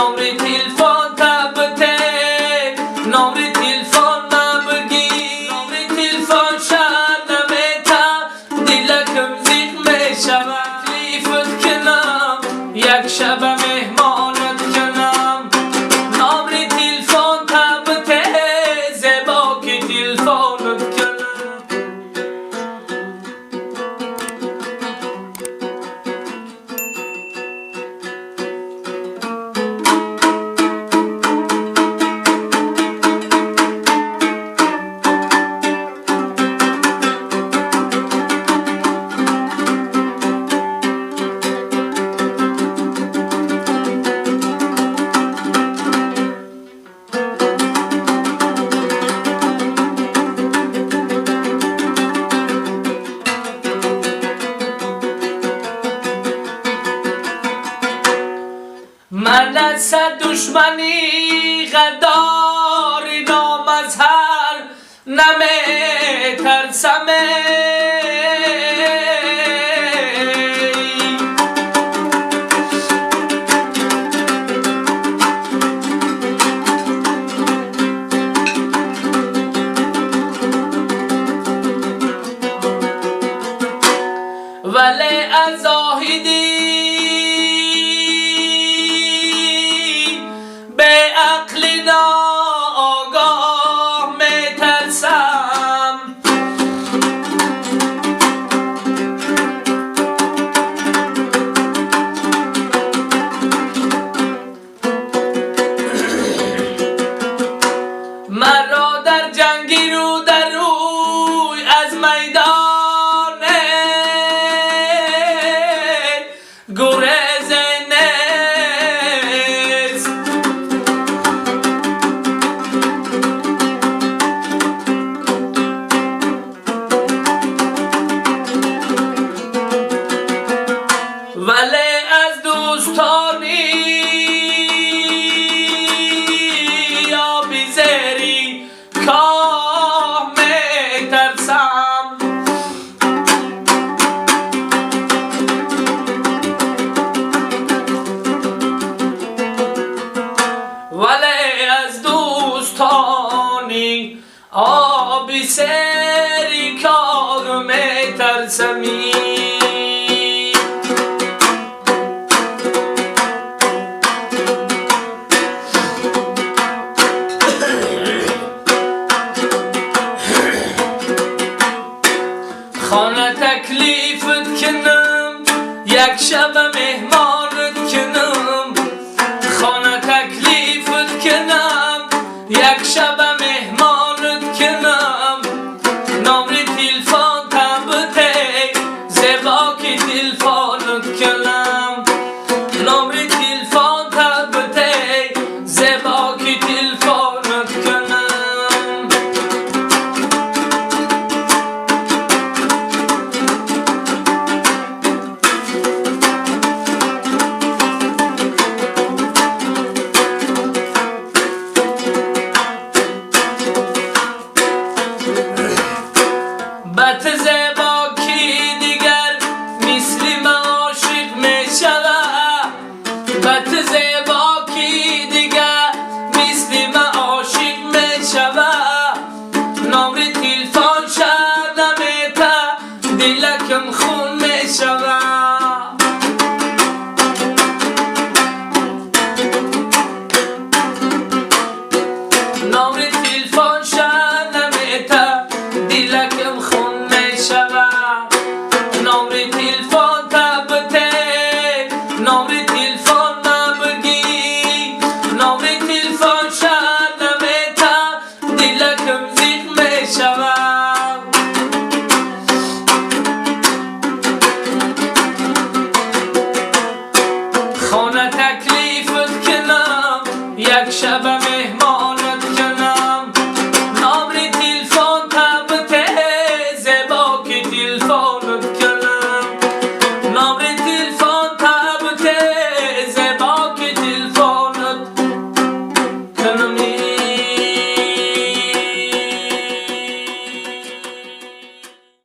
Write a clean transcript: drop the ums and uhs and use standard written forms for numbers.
نمره تلفن تبته، نمره تلفن نبگی، نمره تلفن شد نمیتا دلکم زیق میشود. تکلیفت کنم یک شب مهمانت کنم، نمره تلفن تبته زبا که تلفنت کنم. من از دشمنی غدار نامظهر نمی ترسم، ولی از زاهدی به عقل ناآگاه می ترسم. مرا در جنگی رو در روی از میدان گریز نیست، ولی از دوستانی یا بیزاری کاه می ترسم. ولی از دوستانی آبی سری کار می ترسمی. خانه تکلیفت کنم یک شب مهمانت کنم، خانه تکلیفت کنم یک شب مهمانت کنم، نمره تلفن تبته زبا که تلفنت کنم، نمره تلفن تبته زبا که تلفنت کنم. بط زبا کی دیگر مثل من عاشق می شود، بط زبا کی دیگر مثل من عاشق می شود، نمره تلفن شد نمیتا دلکم خون می شود. نمره تلفن شد نمیتا دلکم خون می شود، نمره تلفن تبته، نمره تلفن